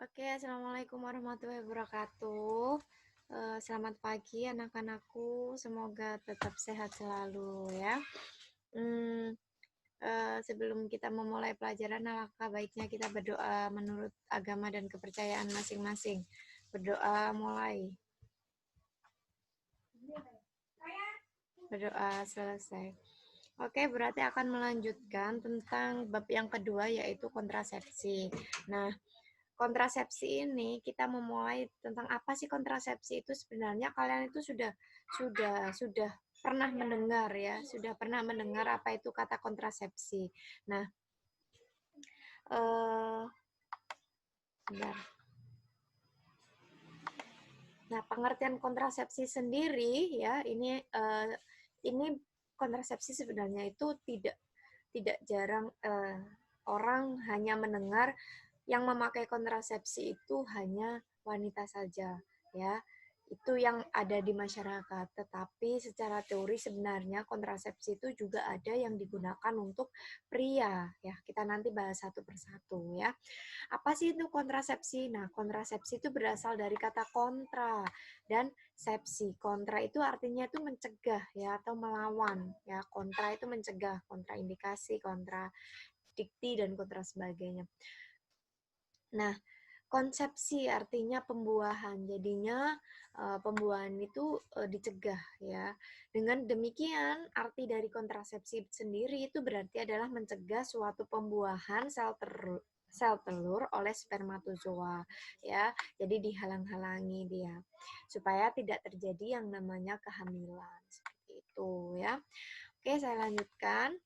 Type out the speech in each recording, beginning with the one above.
Oke, assalamualaikum warahmatullahi wabarakatuh. Selamat pagi anak-anakku, semoga tetap sehat selalu ya. Hmm, Sebelum kita memulai pelajaran, alangkah baiknya kita berdoa menurut agama dan kepercayaan masing-masing. Berdoa mulai, berdoa selesai. Oke, berarti akan melanjutkan tentang bab yang kedua yaitu kontrasepsi. Nah, kontrasepsi ini kita memulai tentang apa sih kontrasepsi itu sebenarnya kalian itu sudah pernah mendengar ya, sudah pernah mendengar apa itu kata kontrasepsi. Nah, eh bentar. Nah, pengertian kontrasepsi sendiri ya, ini kontrasepsi sebenarnya itu tidak jarang orang hanya mendengar yang memakai kontrasepsi itu hanya wanita saja ya. Itu yang ada di masyarakat. Tetapi secara teori sebenarnya kontrasepsi itu juga ada yang digunakan untuk pria ya. Kita nanti bahas satu persatu ya. Apa sih itu kontrasepsi? Nah, kontrasepsi itu berasal dari kata kontra dan sepsi. Kontra itu artinya itu mencegah ya atau melawan ya. Kontra itu mencegah, kontraindikasi, kontra dikti dan kontra sebagainya. Nah, konsepsi artinya pembuahan. Jadinya pembuahan itu dicegah ya. Dengan demikian, arti dari kontrasepsi sendiri itu berarti adalah mencegah suatu pembuahan sel telur oleh spermatozoa ya. Jadi dihalang-halangi dia supaya tidak terjadi yang namanya kehamilan seperti itu ya. Oke, saya lanjutkan.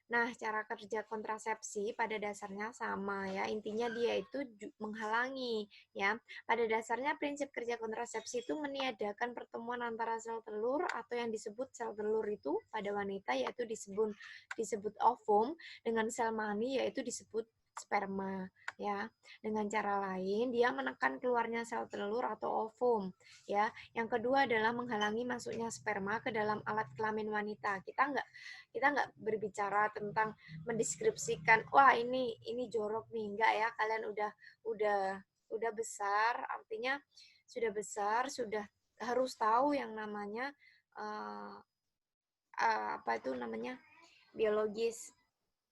Nah, cara kerja kontrasepsi pada dasarnya sama ya. Intinya dia itu menghalangi ya. Pada dasarnya prinsip kerja kontrasepsi itu meniadakan pertemuan antara sel telur atau yang disebut sel telur itu pada wanita yaitu disebut ovum dengan sel mani yaitu disebut sperma ya. Dengan cara lain dia menekan keluarnya sel telur atau ovum ya. Yang kedua adalah menghalangi masuknya sperma ke dalam alat kelamin wanita. Kita nggak berbicara tentang mendeskripsikan wah ini jorok nih, enggak ya. Kalian udah besar, artinya sudah besar, sudah harus tahu yang namanya uh, apa itu namanya biologis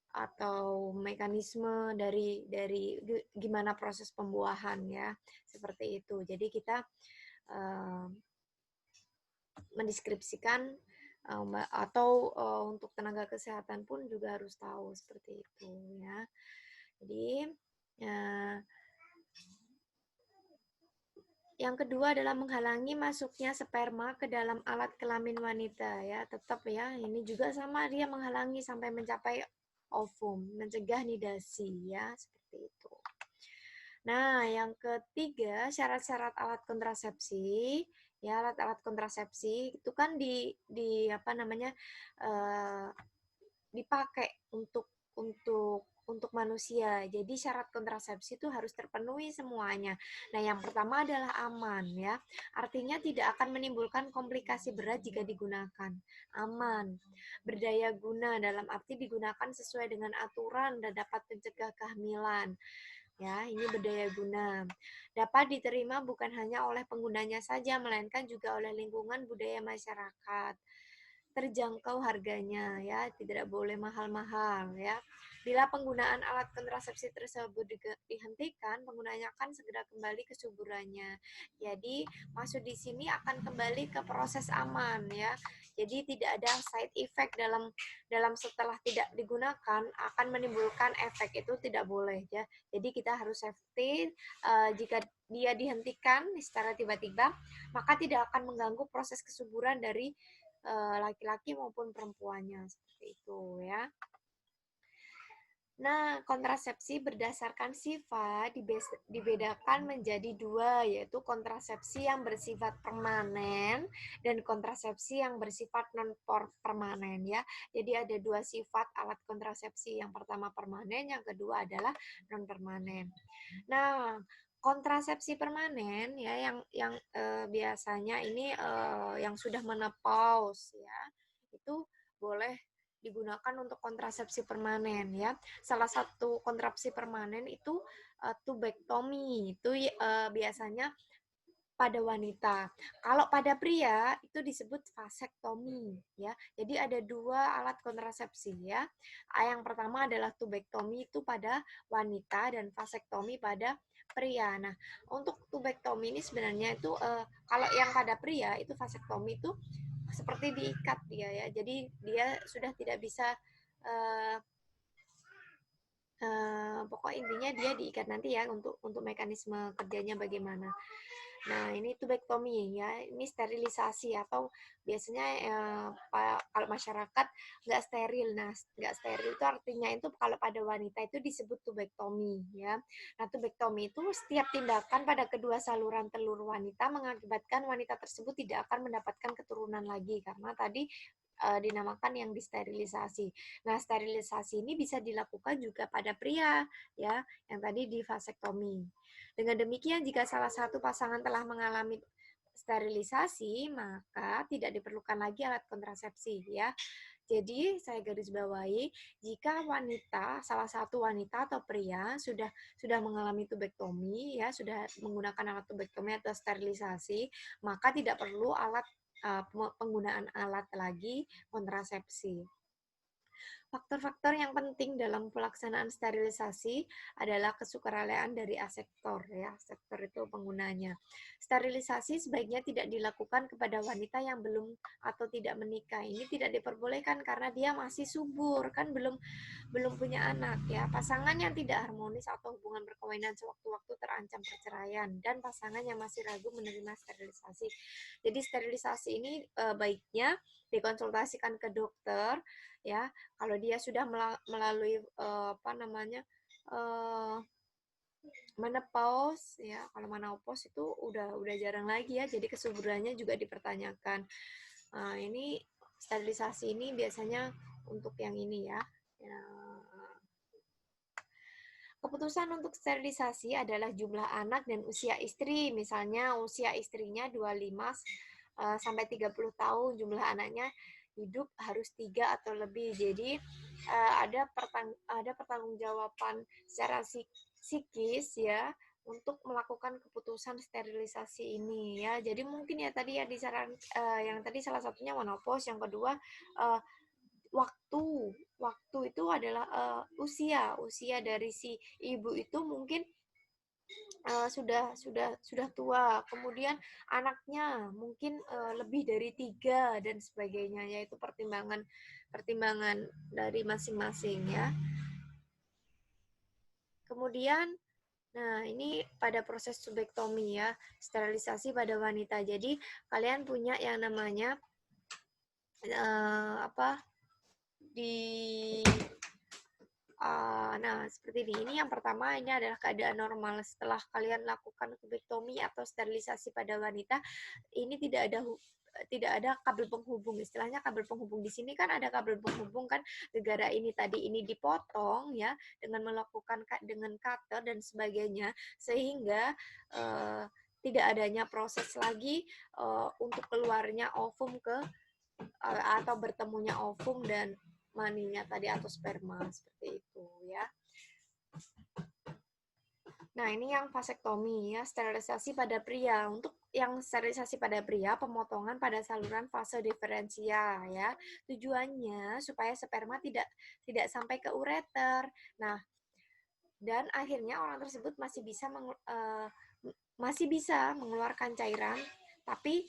atau mekanisme dari gimana proses pembuahan ya, seperti itu. Jadi kita uh, mendeskripsikan atau untuk tenaga kesehatan pun juga harus tahu seperti itu ya. Jadi yang kedua adalah menghalangi masuknya sperma ke dalam alat kelamin wanita ya. Tetap ya, ini juga sama, dia menghalangi sampai mencapai ovum, mencegah nidasi ya, seperti itu. Nah, yang ketiga, syarat-syarat alat kontrasepsi. Ya, alat-alat kontrasepsi itu kan di apa namanya? eh, dipakai untuk manusia. Jadi syarat kontrasepsi itu harus terpenuhi semuanya. Nah, yang pertama adalah aman ya. Artinya tidak akan menimbulkan komplikasi berat jika digunakan. Aman. Berdaya guna dalam arti digunakan sesuai dengan aturan dan dapat mencegah kehamilan. Ya, ini berdaya guna. Dapat diterima bukan hanya oleh penggunanya saja, melainkan juga oleh lingkungan budaya masyarakat. Terjangkau harganya ya, tidak boleh mahal-mahal ya. Bila penggunaan alat kontrasepsi tersebut dihentikan, penggunanya akan segera kembali ke suburannya. Jadi masuk di sini akan kembali ke proses aman ya. Jadi tidak ada side effect dalam dalam setelah tidak digunakan akan menimbulkan efek, itu tidak boleh ya. Jadi kita harus safety. Jika dia dihentikan secara tiba-tiba, maka tidak akan mengganggu proses kesuburan dari laki-laki maupun perempuannya, seperti itu ya. Nah, kontrasepsi berdasarkan sifat dibedakan menjadi dua, yaitu kontrasepsi yang bersifat permanen dan kontrasepsi yang bersifat non-permanen ya. Jadi ada dua sifat alat kontrasepsi, yang pertama permanen, yang kedua adalah non-permanen. Nah, kontrasepsi permanen ya yang biasanya ini yang sudah menopause ya, itu boleh digunakan untuk kontrasepsi permanen ya. Salah satu kontrasepsi permanen itu tubektomi. Itu biasanya pada wanita. Kalau pada pria itu disebut vasektomi ya. Jadi ada dua alat kontrasepsi ya. Yang pertama adalah tubektomi itu pada wanita dan vasektomi pada pria. Nah, untuk tubektomi ini sebenarnya itu kalau yang pada pria itu vasektomi itu seperti diikat dia ya. Jadi dia sudah tidak bisa pokok intinya dia diikat nanti ya untuk mekanisme kerjanya bagaimana. Nah, ini tubektomi ya, ini sterilisasi atau biasanya kalau masyarakat nggak steril. Nah, nggak steril itu artinya itu kalau pada wanita itu disebut tubektomi ya. Nah, tubektomi itu setiap tindakan pada kedua saluran telur wanita mengakibatkan wanita tersebut tidak akan mendapatkan keturunan lagi karena tadi dinamakan yang disterilisasi. Nah, sterilisasi ini bisa dilakukan juga pada pria ya, yang tadi di vasektomi. Dengan demikian, jika salah satu pasangan telah mengalami sterilisasi, maka tidak diperlukan lagi alat kontrasepsi ya. Jadi saya garis bawahi, jika wanita, salah satu wanita atau pria sudah mengalami tubektomi ya, sudah menggunakan alat tubektomi atau sterilisasi, maka tidak perlu penggunaan alat lagi kontrasepsi. Faktor-faktor yang penting dalam pelaksanaan sterilisasi adalah kesukarelawan dari asektor ya. Sektor itu penggunanya. Sterilisasi sebaiknya tidak dilakukan kepada wanita yang belum atau tidak menikah. Ini tidak diperbolehkan karena dia masih subur, kan belum punya anak ya. Pasangan yang tidak harmonis atau hubungan perkawinan sewaktu-waktu terancam perceraian dan pasangan yang masih ragu menerima sterilisasi. Jadi sterilisasi ini baiknya dikonsultasikan ke dokter ya. Kalau dia sudah melalui menopause ya. Kalau menopause itu udah jarang lagi ya, jadi kesuburannya juga dipertanyakan. Ini sterilisasi ini biasanya untuk yang ini ya. Keputusan untuk sterilisasi adalah jumlah anak dan usia istri. Misalnya usia istrinya 25 sampai 30 tahun, jumlah anaknya hidup harus 3 atau lebih. Jadi ada pertanggungjawaban secara psikis ya untuk melakukan keputusan sterilisasi ini ya. Jadi mungkin ya tadi ya disaran yang tadi salah satunya menopause, yang kedua waktu itu adalah usia dari si ibu itu mungkin sudah tua, kemudian anaknya mungkin lebih dari 3 dan sebagainya, yaitu pertimbangan dari masing-masing ya. Kemudian nah, ini pada proses tubektomi ya, sterilisasi pada wanita. Jadi kalian punya yang namanya nah, seperti ini. Ini yang pertama, ini adalah keadaan normal. Setelah kalian lakukan tubektomi atau sterilisasi pada wanita, ini tidak ada kabel penghubung. Istilahnya kabel penghubung di sini kan ada kabel penghubung kan, negara ini tadi ini dipotong ya dengan melakukan dengan cutter dan sebagainya, sehingga tidak adanya proses lagi untuk keluarnya ovum atau bertemunya ovum dan maninya tadi atau sperma, seperti itu ya. Nah, ini yang vasektomi ya, sterilisasi pada pria. Untuk yang sterilisasi pada pria, pemotongan pada saluran fase diferensia ya. Tujuannya supaya sperma tidak sampai ke ureter. Nah, dan akhirnya orang tersebut masih bisa mengeluarkan cairan, tapi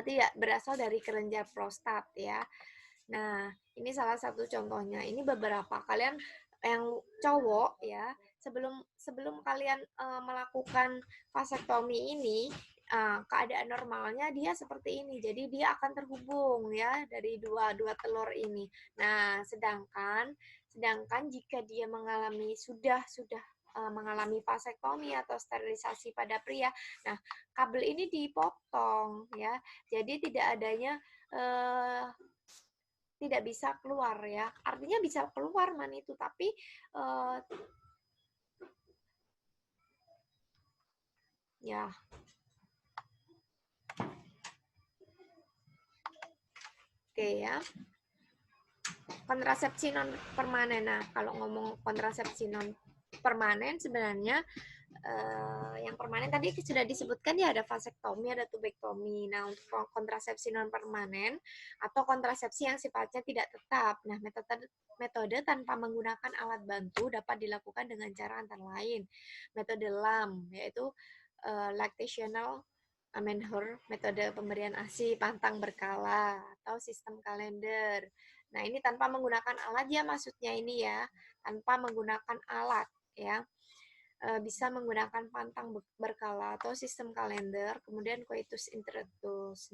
tidak berasal dari kelenjar prostat ya. Nah, ini salah satu contohnya. Ini beberapa. Kalian yang cowok ya, sebelum kalian melakukan vasektomi ini, keadaan normalnya dia seperti ini. Jadi dia akan terhubung ya dari dua telur ini. Nah, sedangkan jika dia sudah mengalami vasektomi atau sterilisasi pada pria, nah kabel ini dipotong ya. Jadi tidak bisa keluar ya. Artinya bisa keluar mani itu, tapi ya. Oke ya. Kontrasepsi non permanen. Nah, kalau ngomong kontrasepsi non permanen sebenarnya yang permanen tadi sudah disebutkan ya, ada vasektomi, ada tubektomi. Nah, untuk kontrasepsi non permanen atau kontrasepsi yang sifatnya tidak tetap. Nah, metode tanpa menggunakan alat bantu dapat dilakukan dengan cara antara lain metode LAM, yaitu lactational amenhor, metode pemberian ASI pantang berkala, atau sistem kalender. Nah, ini tanpa menggunakan alat ya, maksudnya ini ya, tanpa menggunakan alat ya. Bisa menggunakan pantang berkala atau sistem kalender, kemudian coitus interruptus.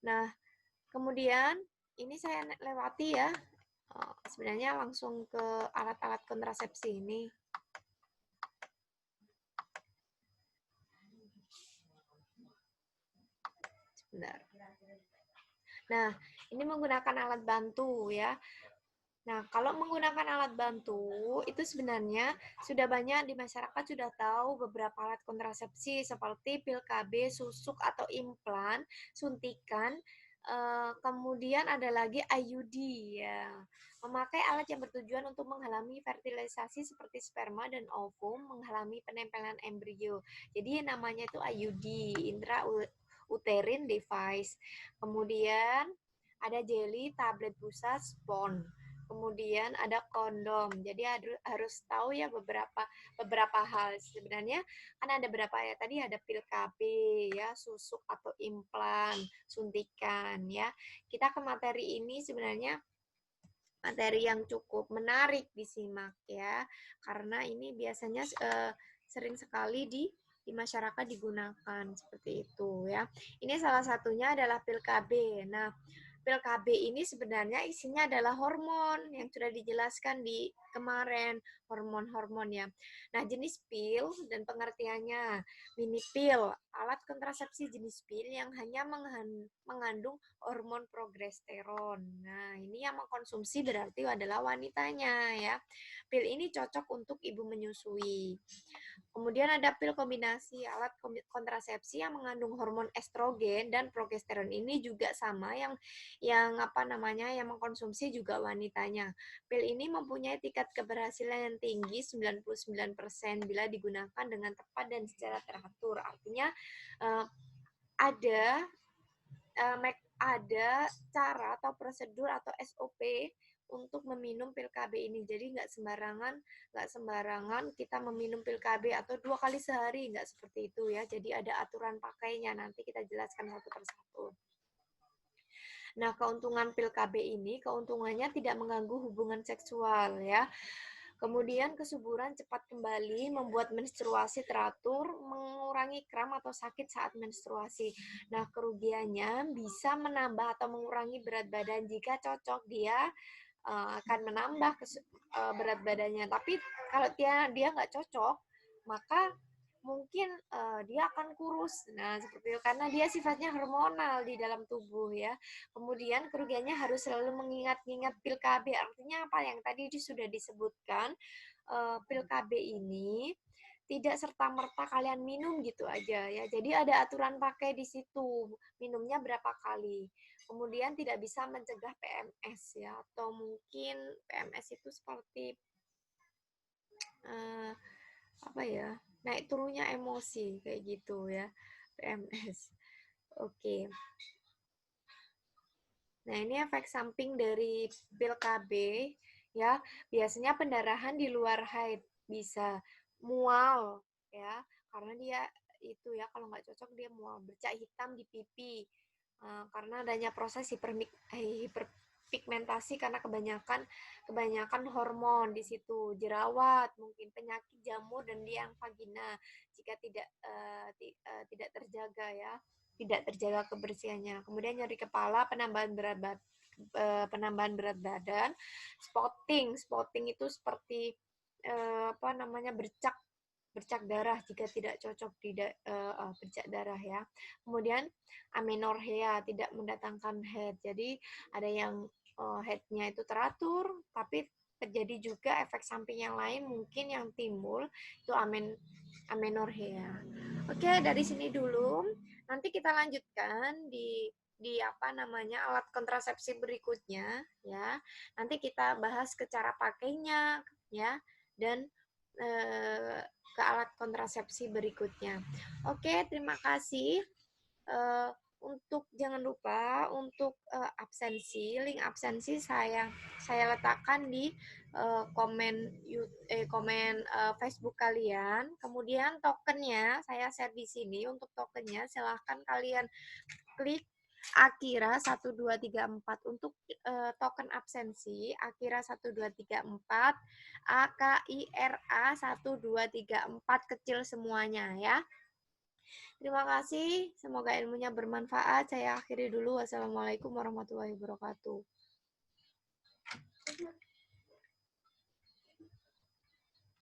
Nah, kemudian ini saya lewati ya, sebenarnya langsung ke alat-alat kontrasepsi ini. Sebentar. Nah, ini menggunakan alat bantu ya. Nah, kalau menggunakan alat bantu, itu sebenarnya sudah banyak di masyarakat sudah tahu beberapa alat kontrasepsi seperti pil KB, susuk atau implan, suntikan, kemudian ada lagi IUD ya. Memakai alat yang bertujuan untuk menghalangi fertilisasi seperti sperma dan ovum, menghalangi penempelan embrio. Jadi namanya itu IUD, intrauterine device. Kemudian ada jelly, tablet busa, spon. Kemudian ada kondom. Jadi harus tahu ya beberapa hal. Sebenarnya kan ada berapa ya. Tadi ada pil KB ya, susuk atau implan, suntikan ya. Kita ke materi ini sebenarnya materi yang cukup menarik disimak ya. Karena ini biasanya sering sekali di masyarakat digunakan seperti itu ya. Ini salah satunya adalah pil KB. Nah, pil KB ini sebenarnya isinya adalah hormon yang sudah dijelaskan di kemarin, hormon-hormon ya. Nah, jenis pil dan pengertiannya. Mini pil, alat kontrasepsi jenis pil yang hanya mengandung hormon progesteron. Nah, ini yang mengkonsumsi berarti adalah wanitanya ya. Pil ini cocok untuk ibu menyusui. Kemudian ada pil kombinasi, alat kontrasepsi yang mengandung hormon estrogen dan progesteron. Ini juga sama yang yang mengkonsumsi juga wanitanya. Pil ini mempunyai tingkat keberhasilan yang tinggi 99% bila digunakan dengan tepat dan secara teratur. Artinya ada cara atau prosedur atau SOP untuk meminum pil KB ini. Jadi nggak sembarangan kita meminum pil KB atau 2 kali sehari, nggak seperti itu ya. Jadi ada aturan pakainya, nanti kita jelaskan satu persatu. Nah, keuntungan pil KB ini, keuntungannya tidak mengganggu hubungan seksual ya. Kemudian kesuburan cepat kembali, membuat menstruasi teratur, mengurangi kram atau sakit saat menstruasi. Nah, kerugiannya bisa menambah atau mengurangi berat badan. Jika cocok, dia akan menambah berat badannya. Tapi kalau dia nggak cocok, maka mungkin dia akan kurus. Nah, seperti itu karena dia sifatnya hormonal di dalam tubuh ya. Kemudian kerugiannya harus selalu mengingat-ingat pil KB. Artinya apa yang tadi sudah disebutkan, pil KB ini tidak serta-merta kalian minum gitu aja ya. Jadi ada aturan pakai di situ. Minumnya berapa kali. Kemudian tidak bisa mencegah PMS ya, atau mungkin PMS itu seperti apa ya, naik turunnya emosi kayak gitu ya, PMS. Oke. Nah, ini efek samping dari pil KB ya. Biasanya pendarahan di luar haid, bisa mual ya, karena dia itu ya, kalau nggak cocok dia mual, bercak hitam di pipi karena adanya proses hiperpigmentasi karena kebanyakan hormon di situ, jerawat, mungkin penyakit jamur dan liang vagina jika tidak terjaga ya, tidak terjaga kebersihannya. Kemudian nyeri kepala, penambahan berat badan, spotting itu seperti bercak darah jika tidak cocok, tidak bercak darah ya. Kemudian amenorrhea, tidak mendatangkan head. Jadi ada yang headnya itu teratur, tapi terjadi juga efek samping yang lain mungkin yang timbul, itu amenorrhea. Oke, dari sini dulu. Nanti kita lanjutkan di alat kontrasepsi berikutnya ya. Nanti kita bahas ke cara pakainya ya, dan ke alat kontrasepsi berikutnya. Oke, terima kasih. Untuk jangan lupa untuk absensi, link absensi saya letakkan di komen Facebook kalian. Kemudian tokennya saya share di sini. Untuk tokennya silahkan kalian klik Akira 1234 untuk token absensi Akira 1234 AKIRA 1234 kecil semuanya ya. Terima kasih, semoga ilmunya bermanfaat. Saya akhiri dulu. Wassalamualaikum warahmatullahi wabarakatuh.